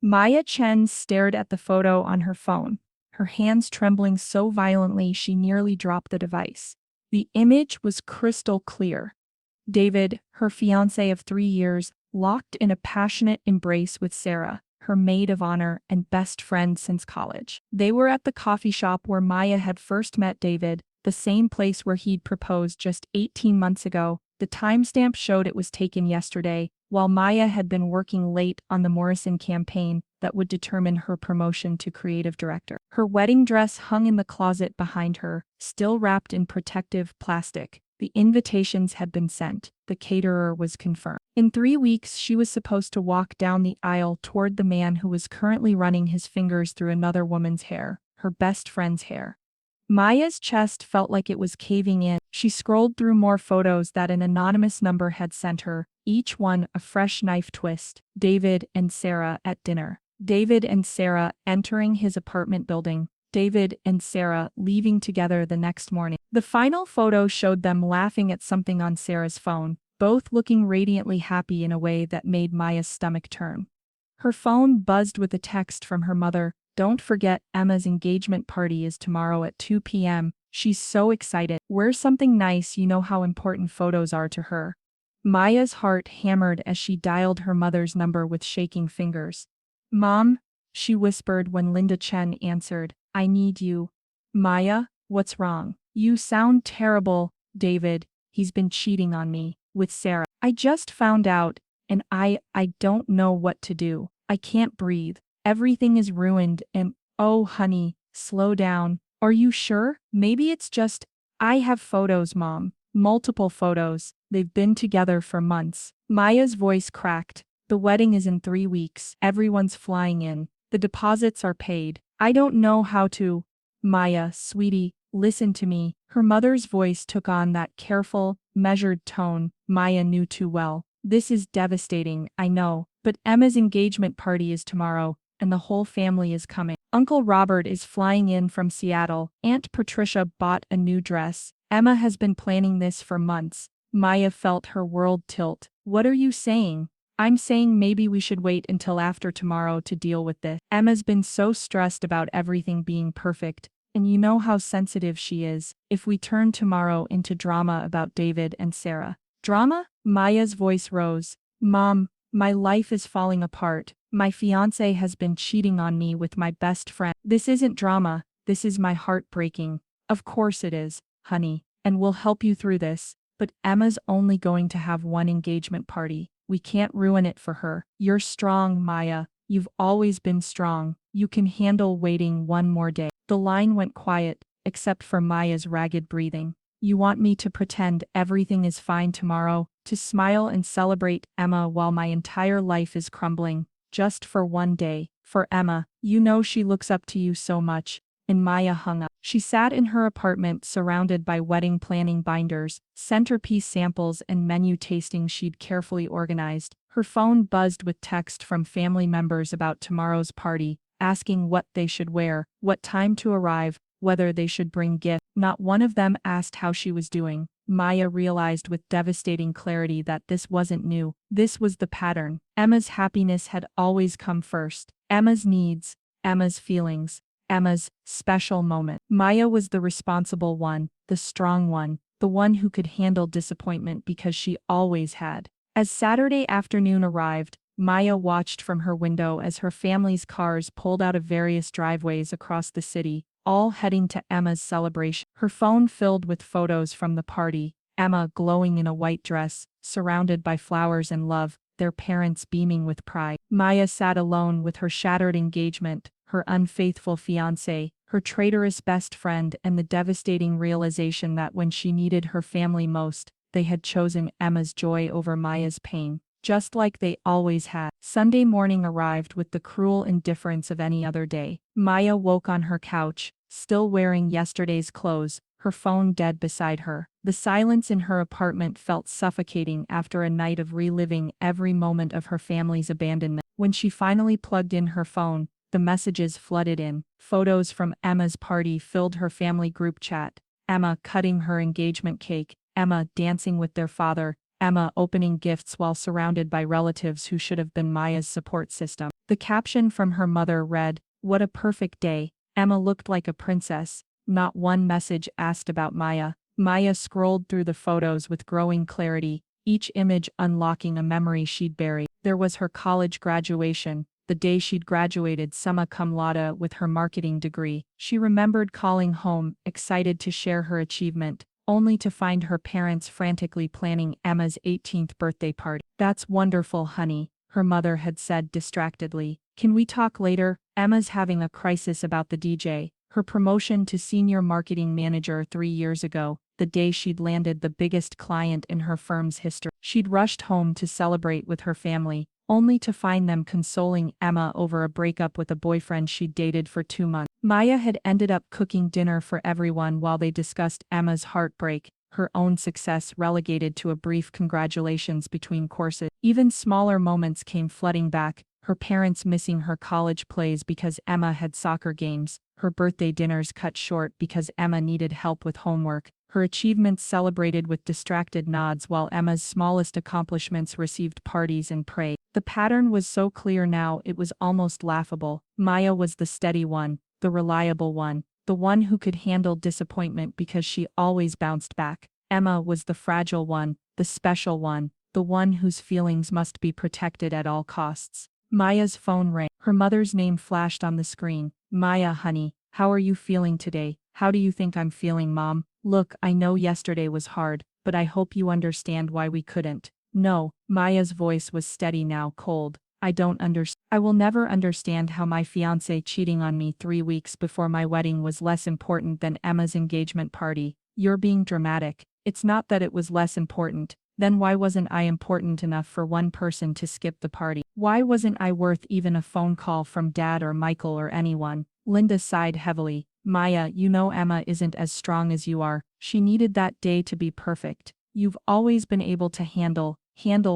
Maya Chen stared at the photo on her phone, her hands trembling so violently she nearly dropped the device. The image was crystal clear. David, her fiancé of 3 years, locked in a passionate embrace with Sarah, her maid of honor and best friend since college. They were at the coffee shop where Maya had first met David, the same place where he'd proposed just 18 months ago. The timestamp showed it was taken yesterday, while Maya had been working late on the Morrison campaign that would determine her promotion to creative director. Her wedding dress hung in the closet behind her, still wrapped in protective plastic. The invitations had been sent. The caterer was confirmed. In 3 weeks, she was supposed to walk down the aisle toward the man who was currently running his fingers through another woman's hair, her best friend's hair. Maya's chest felt like it was caving in. She scrolled through more photos that an anonymous number had sent her, each one a fresh knife twist. David and Sarah at dinner. David and Sarah entering his apartment building. David and Sarah leaving together the next morning. The final photo showed them laughing at something on Sarah's phone, both looking radiantly happy in a way that made Maya's stomach turn. Her phone buzzed with a text from her mother. "Don't forget, Emma's engagement party is tomorrow at 2 p.m. She's so excited. Wear something nice, you know how important photos are to her." Maya's heart hammered as she dialed her mother's number with shaking fingers. "Mom," she whispered when Linda Chen answered, "I need you." "Maya, what's wrong? You sound terrible." "David, he's been cheating on me with Sarah. I just found out, and I don't know what to do. I can't breathe. Everything is ruined and, oh honey, slow down. Are you sure? Maybe it's just, I have photos, Mom. Multiple photos. They've been together for months." Maya's voice cracked. "The wedding is in 3 weeks. Everyone's flying in. The deposits are paid. I don't know how to." "Maya, sweetie, listen to me." Her mother's voice took on that careful, measured tone Maya knew too well. "This is devastating, I know, but Emma's engagement party is tomorrow, and the whole family is coming. Uncle Robert is flying in from Seattle. Aunt Patricia bought a new dress. Emma has been planning this for months." Maya felt her world tilt. "What are you saying?" "I'm saying maybe we should wait until after tomorrow to deal with this. Emma's been so stressed about everything being perfect, and you know how sensitive she is. If we turn tomorrow into drama about David and Sarah." "Drama?" Maya's voice rose. "Mom, my life is falling apart. My fiancé has been cheating on me with my best friend. This isn't drama, this is my heart breaking." "Of course it is, honey, and we'll help you through this, but Emma's only going to have one engagement party. We can't ruin it for her. You're strong, Maya. You've always been strong. You can handle waiting one more day." The line went quiet, except for Maya's ragged breathing. "You want me to pretend everything is fine tomorrow, to smile and celebrate Emma while my entire life is crumbling, just for one day, for Emma. You know she looks up to you so much." And Maya hung up. She sat in her apartment surrounded by wedding planning binders, centerpiece samples and menu tastings she'd carefully organized. Her phone buzzed with text from family members about tomorrow's party, asking what they should wear, what time to arrive, whether they should bring gifts. Not one of them asked how she was doing. Maya realized with devastating clarity that this wasn't new. This was the pattern. Emma's happiness had always come first. Emma's needs, Emma's feelings, Emma's special moment. Maya was the responsible one, the strong one, the one who could handle disappointment because she always had. As Saturday afternoon arrived, Maya watched from her window as her family's cars pulled out of various driveways across the city, all heading to Emma's celebration. Her phone filled with photos from the party, Emma glowing in a white dress, surrounded by flowers and love, their parents beaming with pride. Maya sat alone with her shattered engagement, her unfaithful fiancé, her traitorous best friend, and the devastating realization that when she needed her family most, they had chosen Emma's joy over Maya's pain, just like they always had. Sunday morning arrived with the cruel indifference of any other day. Maya woke on her couch, still wearing yesterday's clothes, her phone dead beside her. The silence in her apartment felt suffocating after a night of reliving every moment of her family's abandonment. When she finally plugged in her phone, the messages flooded in. Photos from Emma's party filled her family group chat. Emma cutting her engagement cake, Emma dancing with their father, Emma opening gifts while surrounded by relatives who should have been Maya's support system. The caption from her mother read, "What a perfect day. Emma looked like a princess." Not one message asked about Maya. Maya scrolled through the photos with growing clarity, each image unlocking a memory she'd buried. There was her college graduation, the day she'd graduated summa cum laude with her marketing degree. She remembered calling home, excited to share her achievement, only to find her parents frantically planning Emma's 18th birthday party. "That's wonderful, honey," her mother had said distractedly. "Can we talk later? Emma's having a crisis about the DJ." Her promotion to senior marketing manager 3 years ago, the day she'd landed the biggest client in her firm's history. She'd rushed home to celebrate with her family, only to find them consoling Emma over a breakup with a boyfriend she'd dated for 2 months. Maya had ended up cooking dinner for everyone while they discussed Emma's heartbreak, her own success relegated to a brief congratulations between courses. Even smaller moments came flooding back, her parents missing her college plays because Emma had soccer games, her birthday dinners cut short because Emma needed help with homework, her achievements celebrated with distracted nods while Emma's smallest accomplishments received parties and praise. The pattern was so clear now it was almost laughable. Maya was the steady one, the reliable one, the one who could handle disappointment because she always bounced back. Emma was the fragile one, the special one, the one whose feelings must be protected at all costs. Maya's phone rang. Her mother's name flashed on the screen. "Maya, honey, how are you feeling today?" "How do you think I'm feeling, Mom?" "Look, I know yesterday was hard, but I hope you understand why we couldn't." "No." Maya's voice was steady now, cold. "I don't understand. I will never understand how my fiancé cheating on me 3 weeks before my wedding was less important than Emma's engagement party. You're being dramatic. It's not that it was less important. Then why wasn't I important enough for one person to skip the party? Why wasn't I worth even a phone call from Dad or Michael or anyone?" Linda sighed heavily. "Maya, you know Emma isn't as strong as you are. She needed that day to be perfect. You've always been able to handle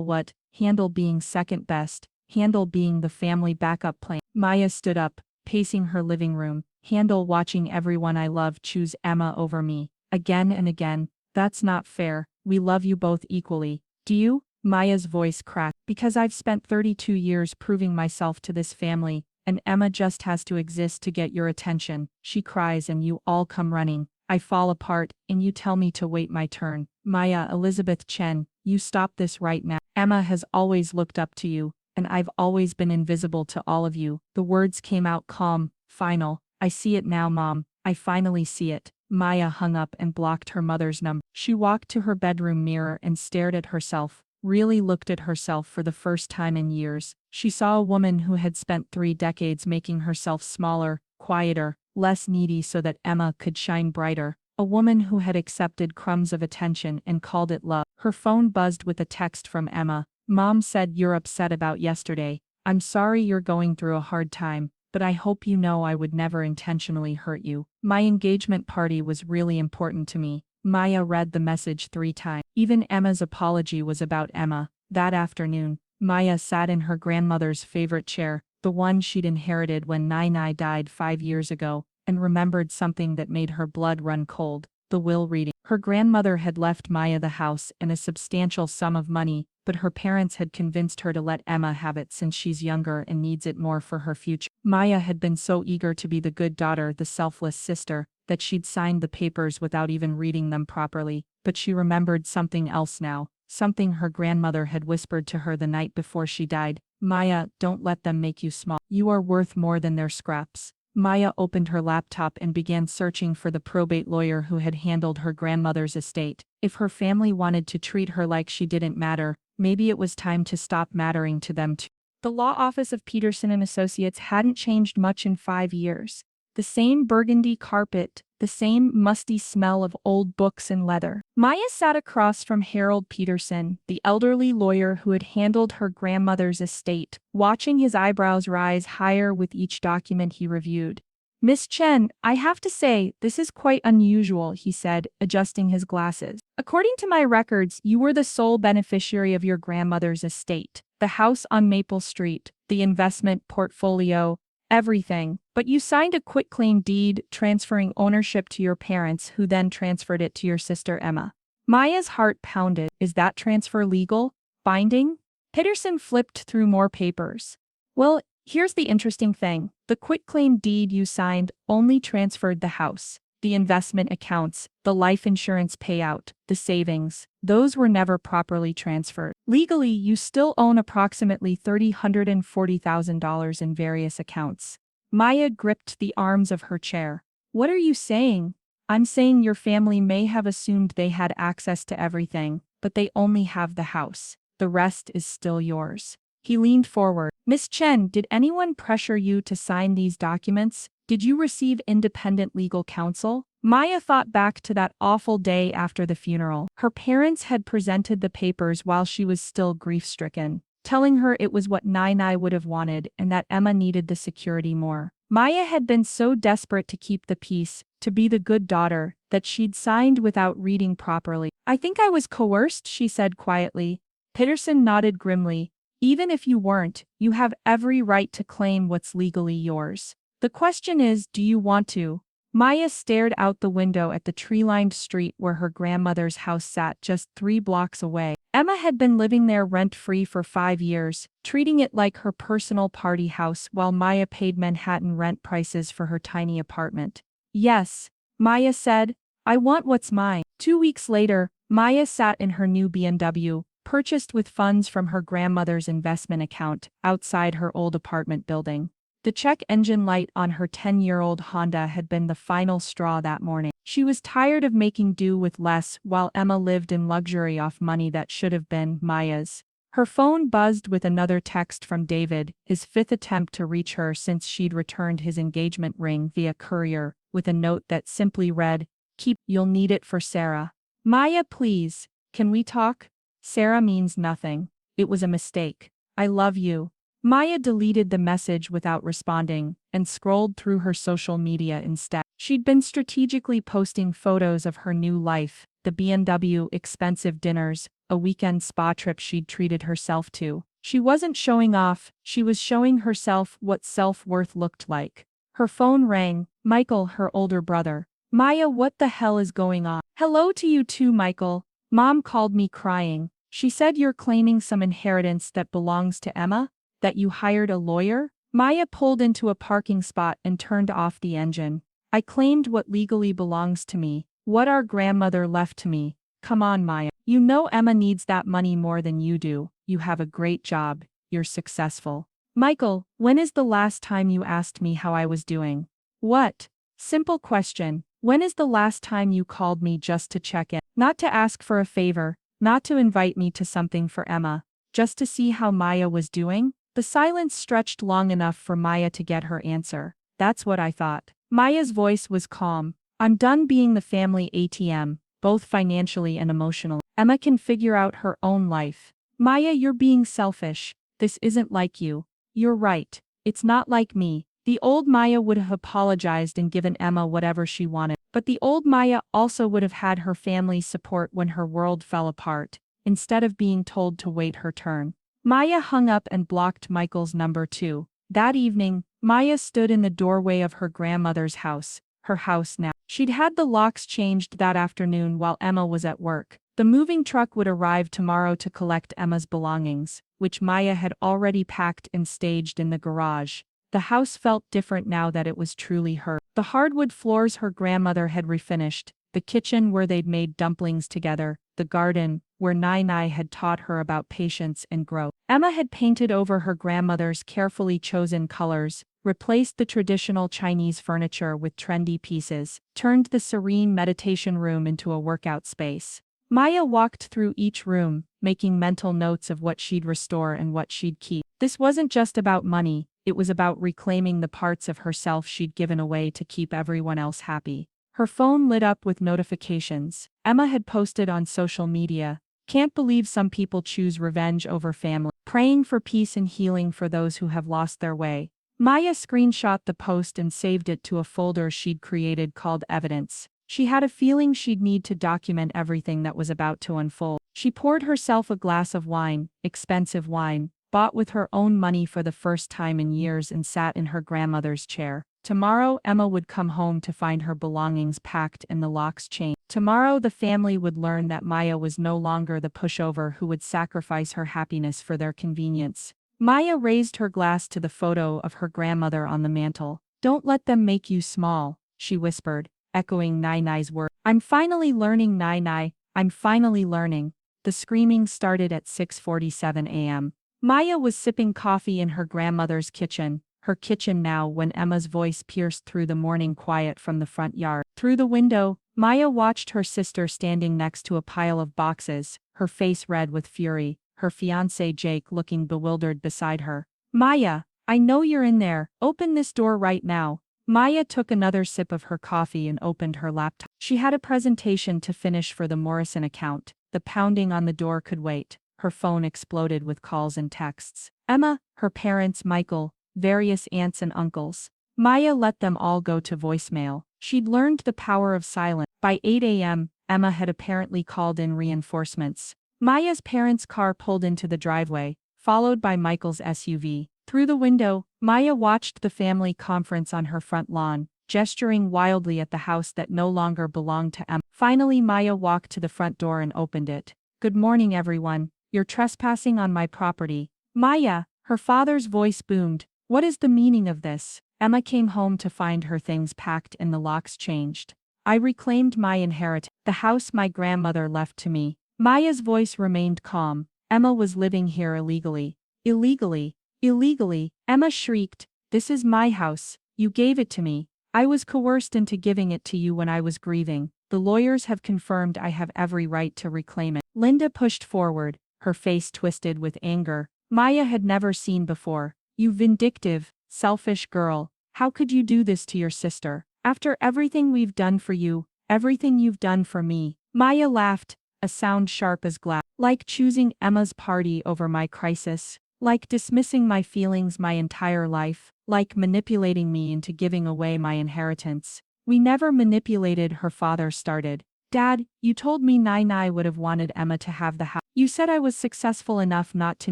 what? Handle being second best. Handle being the family backup plan." Maya stood up, pacing her living room. "Handle watching everyone I love choose Emma over me. Again and again. That's not fair. We love you both equally. Do you?" Maya's voice cracked. "Because I've spent 32 years proving myself to this family, and Emma just has to exist to get your attention. She cries and you all come running. I fall apart, and you tell me to wait my turn. Maya Elizabeth Chen, you stop this right now. Emma has always looked up to you, and I've always been invisible to all of you." The words came out calm, final. "I see it now, Mom. I finally see it." Maya hung up and blocked her mother's number. She walked to her bedroom mirror and stared at herself, really looked at herself for the first time in years. She saw a woman who had spent 3 decades making herself smaller, quieter, less needy so that Emma could shine brighter. A woman who had accepted crumbs of attention and called it love. Her phone buzzed with a text from Emma. "Mom said you're upset about yesterday. I'm sorry you're going through a hard time, but I hope you know I would never intentionally hurt you. My engagement party was really important to me." Maya read the message 3 times. Even Emma's apology was about Emma. That afternoon, Maya sat in her grandmother's favorite chair, the one she'd inherited when Nai died 5 years ago, and remembered something that made her blood run cold: the will reading. Her grandmother had left Maya the house and a substantial sum of money, but her parents had convinced her to let Emma have it since she's younger and needs it more for her future. Maya had been so eager to be the good daughter, the selfless sister, that she'd signed the papers without even reading them properly, but she remembered something else now, something her grandmother had whispered to her the night before she died. "Maya, don't let them make you small. You are worth more than their scraps." Maya opened her laptop and began searching for the probate lawyer who had handled her grandmother's estate. If her family wanted to treat her like she didn't matter, maybe it was time to stop mattering to them too. The law office of Peterson and Associates hadn't changed much in 5 years. The same burgundy carpet, the same musty smell of old books and leather. Maya sat across from Harold Peterson, the elderly lawyer who had handled her grandmother's estate, watching his eyebrows rise higher with each document he reviewed. "Miss Chen, I have to say, this is quite unusual," he said, adjusting his glasses. "According to my records, you were the sole beneficiary of your grandmother's estate. The house on Maple Street, the investment portfolio, everything. But you signed a quitclaim deed transferring ownership to your parents, who then transferred it to your sister Emma." Maya's heart pounded. Is that transfer legal? Binding? Peterson flipped through more papers. Well, here's the interesting thing. The quitclaim deed you signed only transferred the house. The investment accounts, the life insurance payout, the savings, those were never properly transferred. Legally, you still own approximately $340,000 in various accounts. Maya gripped the arms of her chair. What are you saying? I'm saying your family may have assumed they had access to everything, but they only have the house. The rest is still yours. He leaned forward. Miss Chen, did anyone pressure you to sign these documents? Did you receive independent legal counsel? Maya thought back to that awful day after the funeral. Her parents had presented the papers while she was still grief-stricken, telling her it was what Nai would have wanted and that Emma needed the security more. Maya had been so desperate to keep the peace, to be the good daughter, that she'd signed without reading properly. I think I was coerced, she said quietly. Peterson nodded grimly. Even if you weren't, you have every right to claim what's legally yours. The question is, do you want to? Maya stared out the window at the tree-lined street where her grandmother's house sat just 3 blocks away. Emma had been living there rent-free for 5 years, treating it like her personal party house while Maya paid Manhattan rent prices for her tiny apartment. Yes, Maya said, I want what's mine. 2 weeks later, Maya sat in her new BMW, purchased with funds from her grandmother's investment account, outside her old apartment building. The check engine light on her 10-year-old Honda had been the final straw that morning. She was tired of making do with less while Emma lived in luxury off money that should have been Maya's. Her phone buzzed with another text from David, his 5th attempt to reach her since she'd returned his engagement ring via courier, with a note that simply read, "Keep, you'll need it for Sarah." Maya, please, can we talk? Sarah means nothing. It was a mistake. I love you. Maya deleted the message without responding, and scrolled through her social media instead. She'd been strategically posting photos of her new life, the BMW expensive dinners, a weekend spa trip she'd treated herself to. She wasn't showing off, she was showing herself what self-worth looked like. Her phone rang. Michael, her older brother. Maya, what the hell is going on? Hello to you too, Michael. Mom called me crying. She said you're claiming some inheritance that belongs to Emma? That you hired a lawyer? Maya pulled into a parking spot and turned off the engine. I claimed what legally belongs to me, what our grandmother left to me. Come on, Maya. You know Emma needs that money more than you do. You have a great job. You're successful. Michael, when is the last time you asked me how I was doing? What? Simple question. When is the last time you called me just to check in? Not to ask for a favor, not to invite me to something for Emma, just to see how Maya was doing? The silence stretched long enough for Maya to get her answer. That's what I thought. Maya's voice was calm. I'm done being the family ATM, both financially and emotionally. Emma can figure out her own life. Maya, you're being selfish. This isn't like you. You're right. It's not like me. The old Maya would have apologized and given Emma whatever she wanted. But the old Maya also would have had her family's support when her world fell apart, instead of being told to wait her turn. Maya hung up and blocked Michael's number too. That evening, Maya stood in the doorway of her grandmother's house, her house now. She'd had the locks changed that afternoon while Emma was at work. The moving truck would arrive tomorrow to collect Emma's belongings, which Maya had already packed and staged in the garage. The house felt different now that it was truly her. The hardwood floors her grandmother had refinished, the kitchen where they'd made dumplings together, the garden, where Nai had taught her about patience and growth. Emma had painted over her grandmother's carefully chosen colors, replaced the traditional Chinese furniture with trendy pieces, turned the serene meditation room into a workout space. Maya walked through each room, making mental notes of what she'd restore and what she'd keep. This wasn't just about money, it was about reclaiming the parts of herself she'd given away to keep everyone else happy. Her phone lit up with notifications. Emma had posted on social media, "Can't believe some people choose revenge over family. Praying for peace and healing for those who have lost their way." Maya screenshot the post and saved it to a folder she'd created called Evidence. She had a feeling she'd need to document everything that was about to unfold. She poured herself a glass of wine, expensive wine, bought with her own money for the first time in years, and sat in her grandmother's chair. Tomorrow, Emma would come home to find her belongings packed and the locks changed. Tomorrow, the family would learn that Maya was no longer the pushover who would sacrifice her happiness for their convenience. Maya raised her glass to the photo of her grandmother on the mantel. "Don't let them make you small," she whispered, echoing Nai-Nai's words. "I'm finally learning, Nai-Nai, I'm finally learning." The screaming started at 6:47 a.m. Maya was sipping coffee in her grandmother's kitchen, her kitchen now, when Emma's voice pierced through the morning quiet from the front yard. Through the window, Maya watched her sister standing next to a pile of boxes, her face red with fury, her fiancé Jake looking bewildered beside her. "Maya, I know you're in there, open this door right now." Maya took another sip of her coffee and opened her laptop. She had a presentation to finish for the Morrison account. The pounding on the door could wait. Her phone exploded with calls and texts. Emma, her parents, Michael, various aunts and uncles. Maya let them all go to voicemail. She'd learned the power of silence. By 8 a.m., Emma had apparently called in reinforcements. Maya's parents' car pulled into the driveway, followed by Michael's SUV. Through the window, Maya watched the family conference on her front lawn, gesturing wildly at the house that no longer belonged to Emma. Finally, Maya walked to the front door and opened it. "Good morning, everyone. You're trespassing on my property." "Maya," her father's voice boomed. "What is the meaning of this?" Emma came home to find her things packed and the locks changed. "I reclaimed my inheritance, the house my grandmother left to me." Maya's voice remained calm. "Emma was living here illegally." "Illegally? Illegally?" Emma shrieked. "This is my house. You gave it to me. I was coerced into giving it to you when I was grieving. The lawyers have confirmed I have every right to reclaim it." Linda pushed forward, her face twisted with anger. Maya had never seen before. "You vindictive, selfish girl. How could you do this to your sister? After everything we've done for you, everything you've done for me." Maya laughed, a sound sharp as glass. "Like choosing Emma's party over my crisis. Like dismissing my feelings my entire life. Like manipulating me into giving away my inheritance." "We never manipulated," her father started. "Dad, you told me Nai would have wanted Emma to have the house. You said I was successful enough not to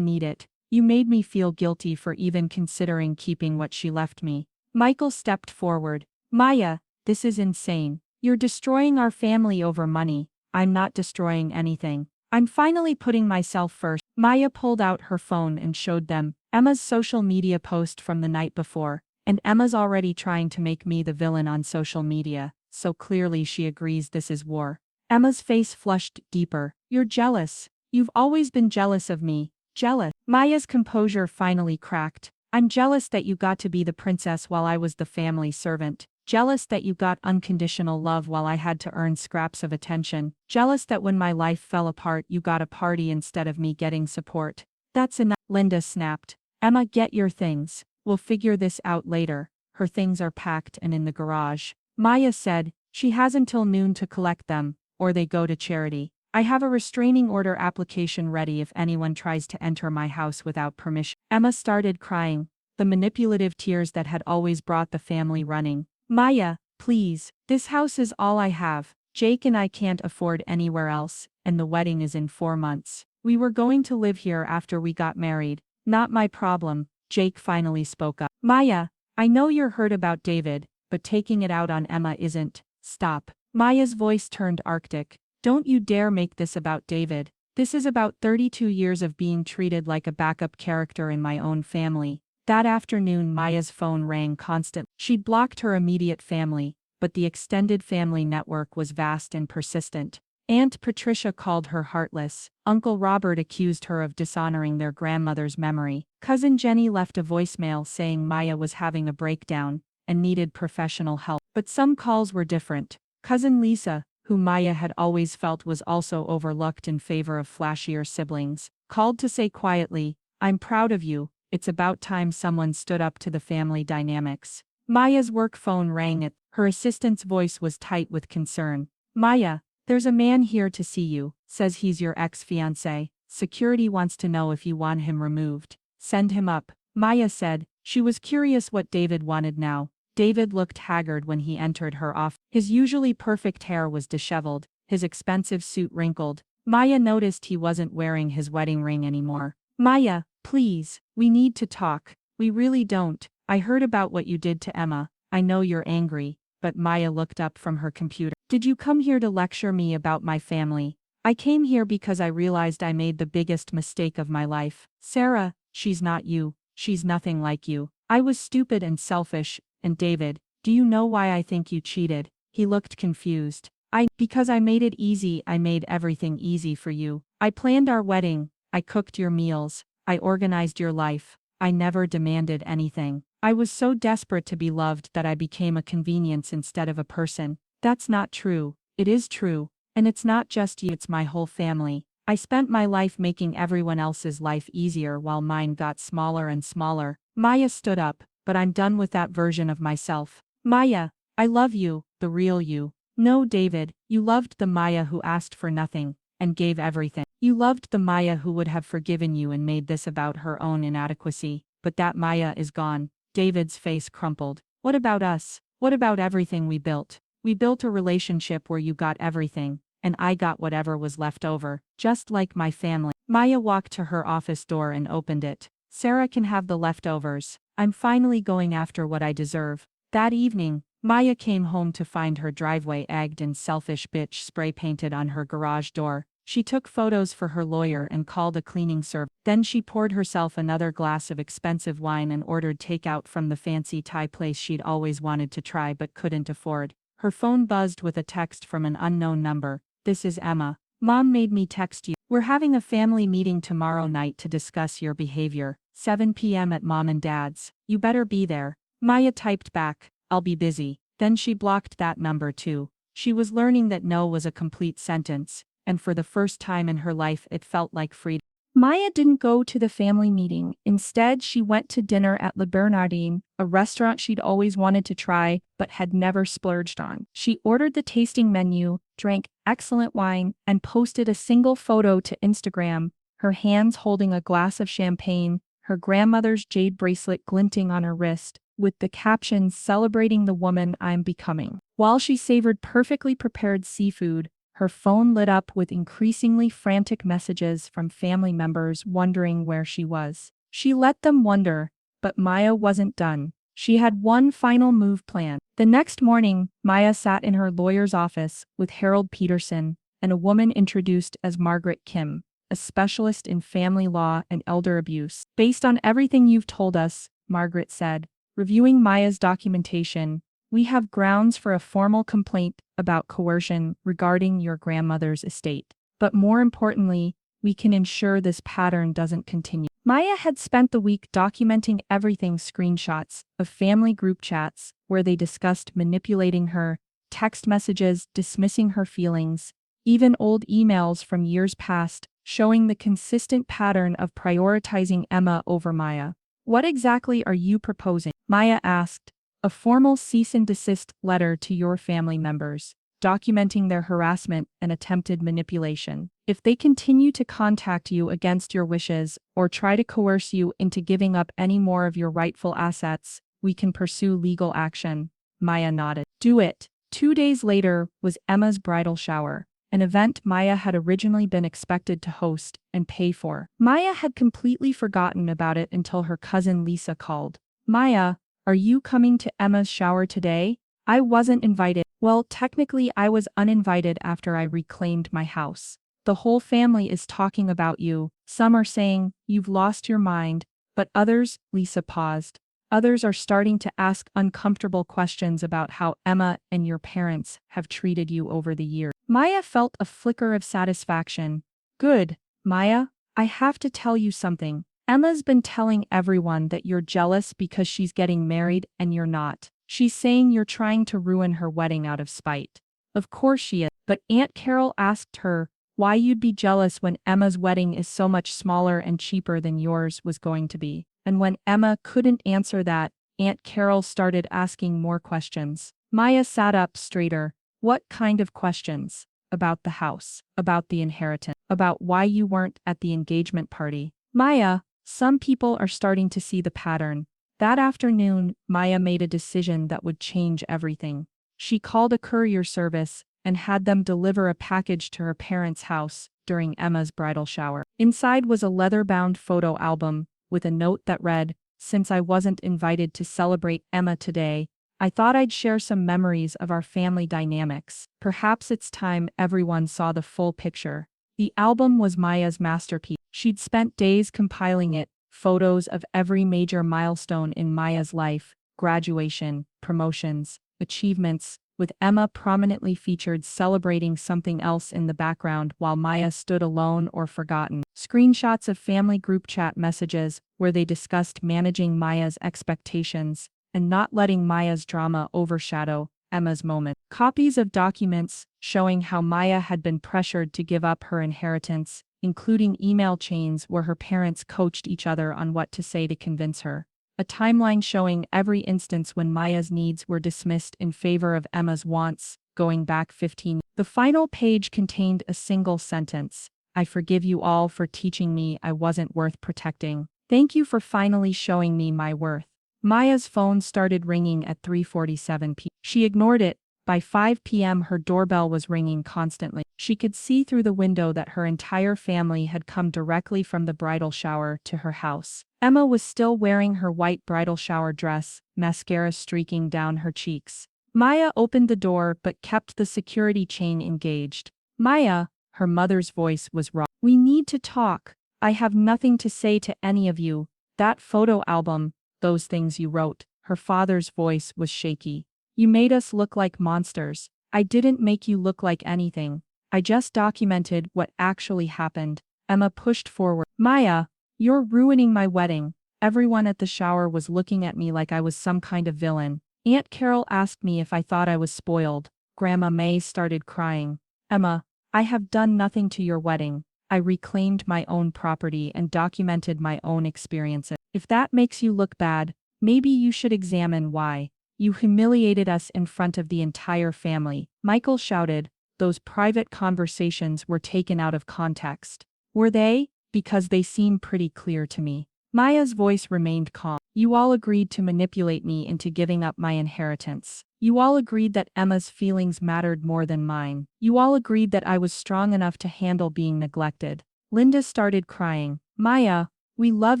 need it. You made me feel guilty for even considering keeping what she left me." Michael stepped forward. "Maya, this is insane. You're destroying our family over money." "I'm not destroying anything. I'm finally putting myself first." Maya pulled out her phone and showed them Emma's social media post from the night before. "And Emma's already trying to make me the villain on social media, so clearly she agrees this is war." Emma's face flushed deeper. "You're jealous. You've always been jealous of me. Jealous." Maya's composure finally cracked. "I'm jealous that you got to be the princess while I was the family servant. Jealous that you got unconditional love while I had to earn scraps of attention. Jealous that when my life fell apart you got a party instead of me getting support." "That's enough," Linda snapped. "Emma, get your things. We'll figure this out later." "Her things are packed and in the garage," Maya said. "She has until noon to collect them, or they go to charity. I have a restraining order application ready if anyone tries to enter my house without permission." Emma started crying, the manipulative tears that had always brought the family running. "Maya, please, this house is all I have. Jake and I can't afford anywhere else, and the wedding is in 4 months. We were going to live here after we got married." "Not my problem," Jake finally spoke up. "Maya, I know you're hurt about David, but taking it out on Emma isn't." "Stop." Maya's voice turned arctic. "Don't you dare make this about David. This is about 32 years of being treated like a backup character in my own family." That afternoon Maya's phone rang constantly. She'd blocked her immediate family, but the extended family network was vast and persistent. Aunt Patricia called her heartless. Uncle Robert accused her of dishonoring their grandmother's memory. Cousin Jenny left a voicemail saying Maya was having a breakdown and needed professional help. But some calls were different. Cousin Lisa, who Maya had always felt was also overlooked in favor of flashier siblings, called to say quietly, "I'm proud of you. It's about time someone stood up to the family dynamics." Maya's work phone rang. Her assistant's voice was tight with concern. "Maya, there's a man here to see you. Says he's your ex-fiancé. Security wants to know if you want him removed." "Send him up," Maya said. She was curious what David wanted now. David looked haggard when he entered her office. His usually perfect hair was disheveled, his expensive suit wrinkled. Maya noticed he wasn't wearing his wedding ring anymore. "Maya, Please, we need to talk. We really don't. I heard about what you did to Emma. I know you're angry, but Maya looked up from her computer. Did you come here to lecture me about my family? I came here because I realized I made the biggest mistake of my life. Sarah, she's not you. She's nothing like you. I was stupid and selfish, and David, do you know why I think you cheated? He looked confused. Because I made it easy, I made everything easy for you. I planned our wedding, I cooked your meals, I organized your life, I never demanded anything. I was so desperate to be loved that I became a convenience instead of a person. That's not true. It is true. And it's not just you, it's my whole family. I spent my life making everyone else's life easier while mine got smaller and smaller. Maya stood up, but I'm done with that version of myself. Maya, I love you, the real you. No, David, you loved the Maya who asked for nothing, and gave everything. You loved the Maya who would have forgiven you and made this about her own inadequacy, but that Maya is gone. David's face crumpled. What about us? What about everything we built? We built a relationship where you got everything, and I got whatever was left over, just like my family. Maya walked to her office door and opened it. Sarah can have the leftovers. I'm finally going after what I deserve. That evening, Maya came home to find her driveway egged and selfish bitch spray painted on her garage door. She took photos for her lawyer and called a cleaning service. Then she poured herself another glass of expensive wine and ordered takeout from the fancy Thai place she'd always wanted to try but couldn't afford. Her phone buzzed with a text from an unknown number. This is Emma. Mom made me text you. We're having a family meeting tomorrow night to discuss your behavior. 7 p.m. at Mom and Dad's. You better be there. Maya typed back, I'll be busy. Then she blocked that number too. She was learning that no was a complete sentence, and for the first time in her life it felt like freedom. Maya didn't go to the family meeting. Instead, she went to dinner at Le Bernardin, a restaurant she'd always wanted to try but had never splurged on. She ordered the tasting menu, drank excellent wine, and posted a single photo to Instagram, her hands holding a glass of champagne, her grandmother's jade bracelet glinting on her wrist, with the caption celebrating the woman I'm becoming. While she savored perfectly prepared seafood, her phone lit up with increasingly frantic messages from family members wondering where she was. She let them wonder, but Maya wasn't done. She had one final move planned. The next morning, Maya sat in her lawyer's office with Harold Peterson and a woman introduced as Margaret Kim, a specialist in family law and elder abuse. Based on everything you've told us, Margaret said, reviewing Maya's documentation, we have grounds for a formal complaint about coercion regarding your grandmother's estate. But more importantly, we can ensure this pattern doesn't continue. Maya had spent the week documenting everything: screenshots of family group chats where they discussed manipulating her, text messages dismissing her feelings, even old emails from years past showing the consistent pattern of prioritizing Emma over Maya. What exactly are you proposing? Maya asked. A formal cease and desist letter to your family members, documenting their harassment and attempted manipulation. If they continue to contact you against your wishes or try to coerce you into giving up any more of your rightful assets, we can pursue legal action. Maya nodded. Do it. 2 days later was Emma's bridal shower, an event Maya had originally been expected to host and pay for. Maya had completely forgotten about it until her cousin Lisa called. Maya, are you coming to Emma's shower today? I wasn't invited. Well, technically I was uninvited after I reclaimed my house. The whole family is talking about you. Some are saying you've lost your mind, but others, Lisa paused. Others are starting to ask uncomfortable questions about how Emma and your parents have treated you over the years. Maya felt a flicker of satisfaction. Good, Maya, I have to tell you something. Emma's been telling everyone that you're jealous because she's getting married and you're not. She's saying you're trying to ruin her wedding out of spite. Of course she is, but Aunt Carol asked her why you'd be jealous when Emma's wedding is so much smaller and cheaper than yours was going to be. And when Emma couldn't answer that, Aunt Carol started asking more questions. Maya sat up straighter. What kind of questions? About the house, about the inheritance, about why you weren't at the engagement party. Maya, some people are starting to see the pattern. That afternoon, Maya made a decision that would change everything. She called a courier service and had them deliver a package to her parents' house during Emma's bridal shower. Inside was a leather-bound photo album with a note that read, "Since I wasn't invited to celebrate Emma today, I thought I'd share some memories of our family dynamics. Perhaps it's time everyone saw the full picture." The album was Maya's masterpiece. She'd spent days compiling it, photos of every major milestone in Maya's life, graduation, promotions, achievements, with Emma prominently featured celebrating something else in the background while Maya stood alone or forgotten. Screenshots of family group chat messages where they discussed managing Maya's expectations and not letting Maya's drama overshadow Emma's moment. Copies of documents showing how Maya had been pressured to give up her inheritance, including email chains where her parents coached each other on what to say to convince her. A timeline showing every instance when Maya's needs were dismissed in favor of Emma's wants, going back 15 years. The final page contained a single sentence: "I forgive you all for teaching me I wasn't worth protecting. Thank you for finally showing me my worth." Maya's phone started ringing at 3:47 p.m. She ignored it. By 5 p.m. her doorbell was ringing constantly. She could see through the window that her entire family had come directly from the bridal shower to her house. Emma was still wearing her white bridal shower dress, mascara streaking down her cheeks. Maya opened the door but kept the security chain engaged. "Maya," her mother's voice was raw. "We need to talk. I have nothing to say to any of you. That photo album, those things you wrote." Her father's voice was shaky. "You made us look like monsters." "I didn't make you look like anything. I just documented what actually happened." Emma pushed forward. "Maya, you're ruining my wedding. Everyone at the shower was looking at me like I was some kind of villain. Aunt Carol asked me if I thought I was spoiled." Grandma May started crying. "Emma, I have done nothing to your wedding. I reclaimed my own property and documented my own experiences. If that makes you look bad, maybe you should examine why. You humiliated us in front of the entire family." Michael shouted. "Those private conversations were taken out of context." "Were they? Because they seem pretty clear to me." Maya's voice remained calm. "You all agreed to manipulate me into giving up my inheritance. You all agreed that Emma's feelings mattered more than mine. You all agreed that I was strong enough to handle being neglected." Linda started crying. "Maya, we love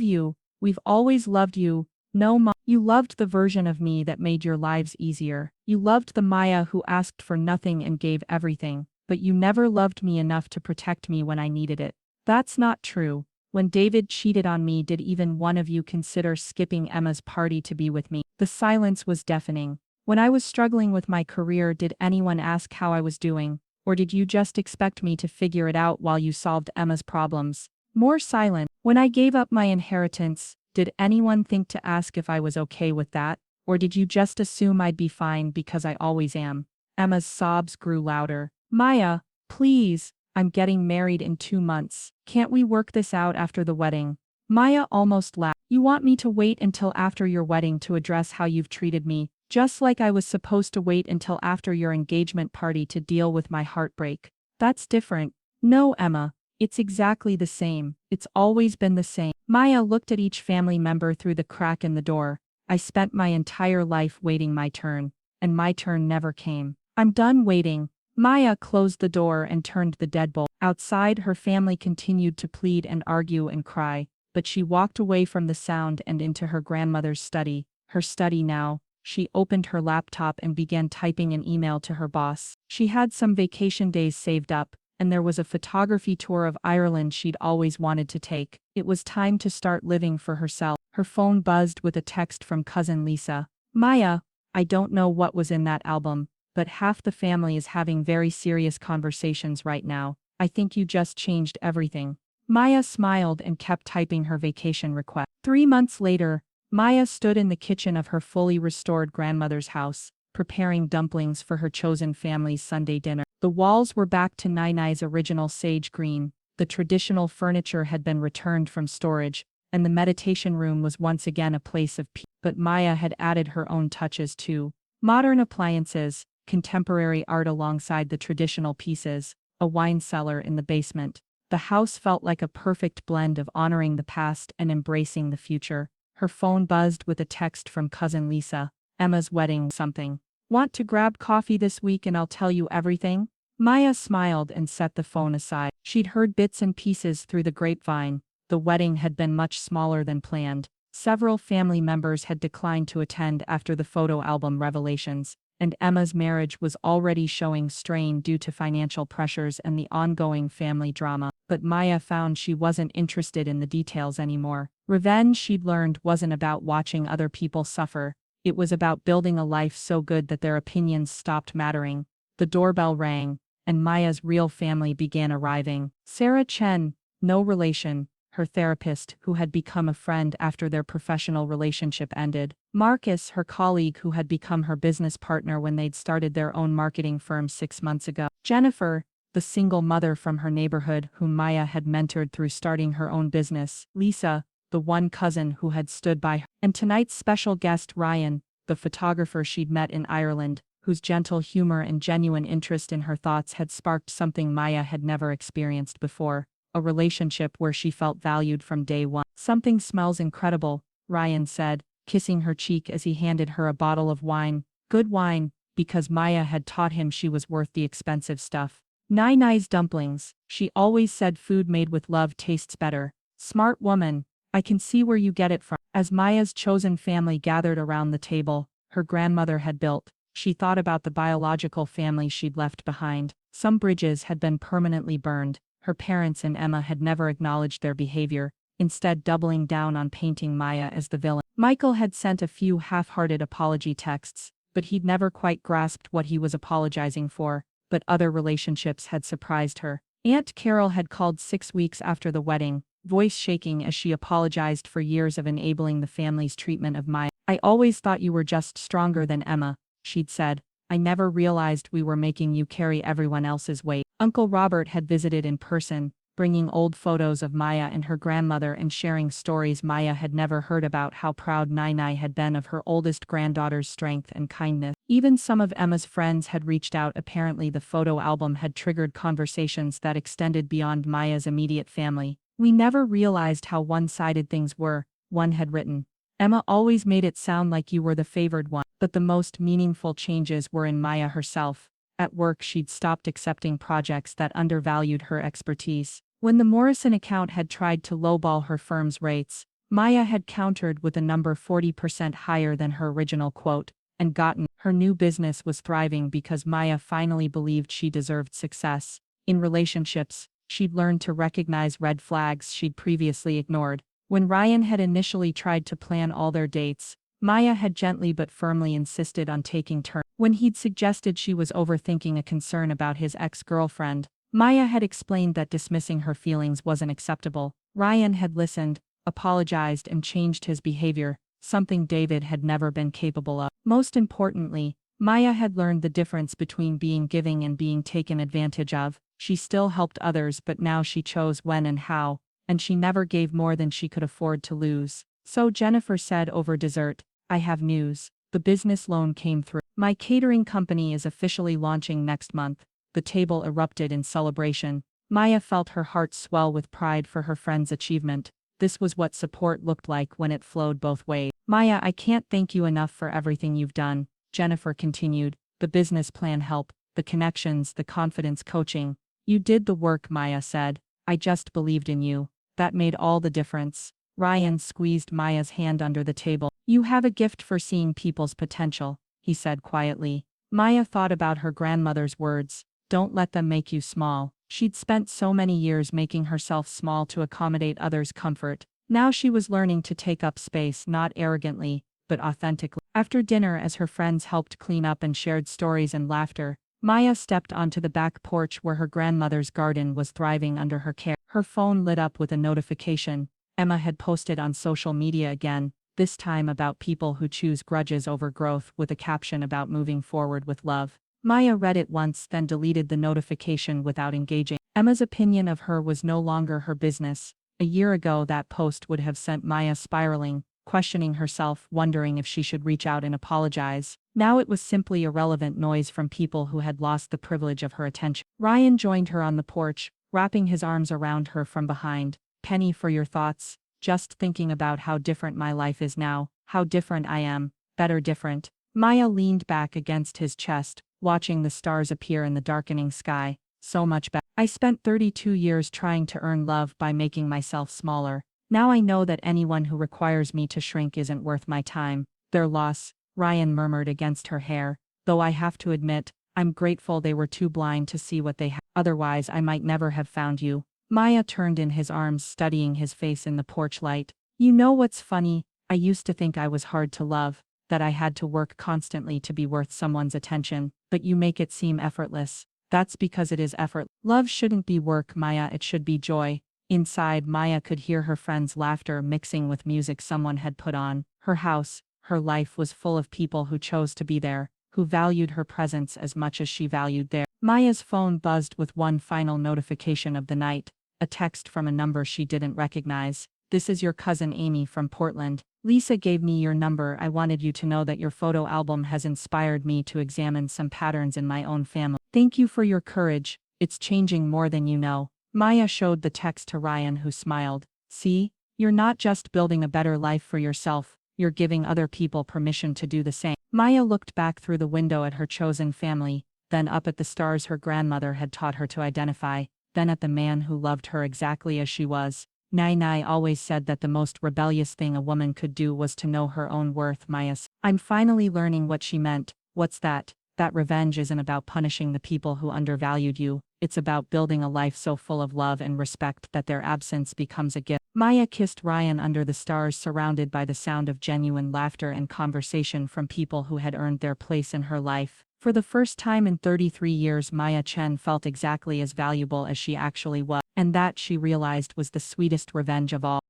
you. We've always loved you. No, Mom. You loved the version of me that made your lives easier. You loved the Maya who asked for nothing and gave everything, but you never loved me enough to protect me when I needed it." "That's not true. When David cheated on me, did even one of you consider skipping Emma's party to be with me?" The silence was deafening. "When I was struggling with my career, did anyone ask how I was doing? Or did you just expect me to figure it out while you solved Emma's problems?" More silent. "When I gave up my inheritance, did anyone think to ask if I was okay with that? Or did you just assume I'd be fine because I always am?" Emma's sobs grew louder. "Maya, please, I'm getting married in 2 months. Can't we work this out after the wedding?" Maya almost laughed. "You want me to wait until after your wedding to address how you've treated me, just like I was supposed to wait until after your engagement party to deal with my heartbreak? That's different." "No, Emma. It's exactly the same. It's always been the same." Maya looked at each family member through the crack in the door. "I spent my entire life waiting my turn, and my turn never came. I'm done waiting." Maya closed the door and turned the deadbolt. Outside, her family continued to plead and argue and cry, but she walked away from the sound and into her grandmother's study. Her study now. She opened her laptop and began typing an email to her boss. She had some vacation days saved up, and there was a photography tour of Ireland she'd always wanted to take. It was time to start living for herself. Her phone buzzed with a text from cousin Lisa. "Maya, I don't know what was in that album, but half the family is having very serious conversations right now. I think you just changed everything." Maya smiled and kept typing her vacation request. 3 months later, Maya stood in the kitchen of her fully restored grandmother's house, preparing dumplings for her chosen family's Sunday dinner. The walls were back to Nai's original sage green, the traditional furniture had been returned from storage, and the meditation room was once again a place of peace. But Maya had added her own touches too. Modern appliances, contemporary art alongside the traditional pieces, a wine cellar in the basement. The house felt like a perfect blend of honoring the past and embracing the future. Her phone buzzed with a text from cousin Lisa. "Emma's wedding something. Want to grab coffee this week and I'll tell you everything?" Maya smiled and set the phone aside. She'd heard bits and pieces through the grapevine, The wedding had been much smaller than planned. Several family members had declined to attend after the photo album revelations, and Emma's marriage was already showing strain due to financial pressures and the ongoing family drama. But Maya found she wasn't interested in the details anymore. Revenge, she'd learned, wasn't about watching other people suffer. It was about building a life so good that their opinions stopped mattering. The doorbell rang, and Maya's real family began arriving. Sarah Chen, no relation, her therapist, who had become a friend after their professional relationship ended. Marcus, her colleague who had become her business partner when they'd started their own marketing firm 6 months ago. Jennifer, the single mother from her neighborhood whom Maya had mentored through starting her own business. Lisa, the one cousin who had stood by her. And tonight's special guest, Ryan, the photographer she'd met in Ireland, whose gentle humor and genuine interest in her thoughts had sparked something Maya had never experienced before. A relationship where she felt valued from day one. "Something smells incredible," Ryan said, kissing her cheek as he handed her a bottle of wine. Good wine, because Maya had taught him she was worth the expensive stuff. "Nai's dumplings. She always said food made with love tastes better." "Smart woman. I can see where you get it from." As Maya's chosen family gathered around the table her grandmother had built, she thought about the biological family she'd left behind. Some bridges had been permanently burned. Her parents and Emma had never acknowledged their behavior, instead doubling down on painting Maya as the villain. Michael had sent a few half-hearted apology texts, but he'd never quite grasped what he was apologizing for. But other relationships had surprised her. Aunt Carol had called 6 weeks after the wedding, voice shaking as she apologized for years of enabling the family's treatment of Maya. "I always thought you were just stronger than Emma," she'd said. "I never realized we were making you carry everyone else's weight." Uncle Robert had visited in person, bringing old photos of Maya and her grandmother and sharing stories Maya had never heard about how proud Nai had been of her oldest granddaughter's strength and kindness. Even some of Emma's friends had reached out. Apparently the photo album had triggered conversations that extended beyond Maya's immediate family. "We never realized how one-sided things were," one had written. "Emma always made it sound like you were the favored one." But the most meaningful changes were in Maya herself. At work she'd stopped accepting projects that undervalued her expertise. When the Morrison account had tried to lowball her firm's rates, Maya had countered with a number 40% higher than her original quote, and gotten. Her new business was thriving because Maya finally believed she deserved success. In relationships, she'd learned to recognize red flags she'd previously ignored. When Ryan had initially tried to plan all their dates, Maya had gently but firmly insisted on taking turns. When he'd suggested she was overthinking a concern about his ex-girlfriend, Maya had explained that dismissing her feelings wasn't acceptable. Ryan had listened, apologized, and changed his behavior, something David had never been capable of. Most importantly, Maya had learned the difference between being giving and being taken advantage of. She still helped others, but now she chose when and how, and she never gave more than she could afford to lose. So Jennifer said over dessert, "I have news. The business loan came through. My catering company is officially launching next month." The table erupted in celebration. Maya felt her heart swell with pride for her friend's achievement. This was what support looked like when it flowed both ways. "Maya, I can't thank you enough for everything you've done," Jennifer continued. "The business plan help, the connections, the confidence coaching. You did the work," Maya said. "I just believed in you. That made all the difference." Ryan squeezed Maya's hand under the table. "You have a gift for seeing people's potential," he said quietly. Maya thought about her grandmother's words, "Don't let them make you small." She'd spent so many years making herself small to accommodate others' comfort. Now she was learning to take up space not arrogantly, but authentically. After dinner, as her friends helped clean up and shared stories and laughter, Maya stepped onto the back porch where her grandmother's garden was thriving under her care. Her phone lit up with a notification. Emma had posted on social media again, this time about people who choose grudges over growth, with a caption about moving forward with love. Maya read it once, then deleted the notification without engaging. Emma's opinion of her was no longer her business. A year ago that post would have sent Maya spiraling, questioning herself, wondering if she should reach out and apologize. Now it was simply irrelevant noise from people who had lost the privilege of her attention. Ryan joined her on the porch, wrapping his arms around her from behind. "Penny, for your thoughts. Just thinking about how different my life is now, how different I am, better different." Maya leaned back against his chest, watching the stars appear in the darkening sky. So much better. I spent 32 years trying to earn love by making myself smaller. Now I know that anyone who requires me to shrink isn't worth my time. Their loss, Ryan murmured against her hair, though I have to admit, I'm grateful they were too blind to see what they had. Otherwise I might never have found you. Maya turned in his arms, studying his face in the porch light. You know what's funny? I used to think I was hard to love, that I had to work constantly to be worth someone's attention, but you make it seem effortless. That's because it is effort. Love shouldn't be work, Maya, it should be joy. Inside, Maya could hear her friend's laughter mixing with music someone had put on. Her house, her life was full of people who chose to be there, who valued her presence as much as she valued theirs. Maya's phone buzzed with one final notification of the night, a text from a number she didn't recognize. This is your cousin Amy from Portland. Lisa gave me your number. I wanted you to know that your photo album has inspired me to examine some patterns in my own family. Thank you for your courage. It's changing more than you know. Maya showed the text to Ryan, who smiled. See, you're not just building a better life for yourself, you're giving other people permission to do the same. Maya looked back through the window at her chosen family, then up at the stars her grandmother had taught her to identify, then at the man who loved her exactly as she was. Nai always said that the most rebellious thing a woman could do was to know her own worth, Maya said. I'm finally learning what she meant. What's that? That revenge isn't about punishing the people who undervalued you, it's about building a life so full of love and respect that their absence becomes a gift. Maya kissed Ryan under the stars, surrounded by the sound of genuine laughter and conversation from people who had earned their place in her life. For the first time in 33 years, Maya Chen felt exactly as valuable as she actually was, and that, she realized, was the sweetest revenge of all.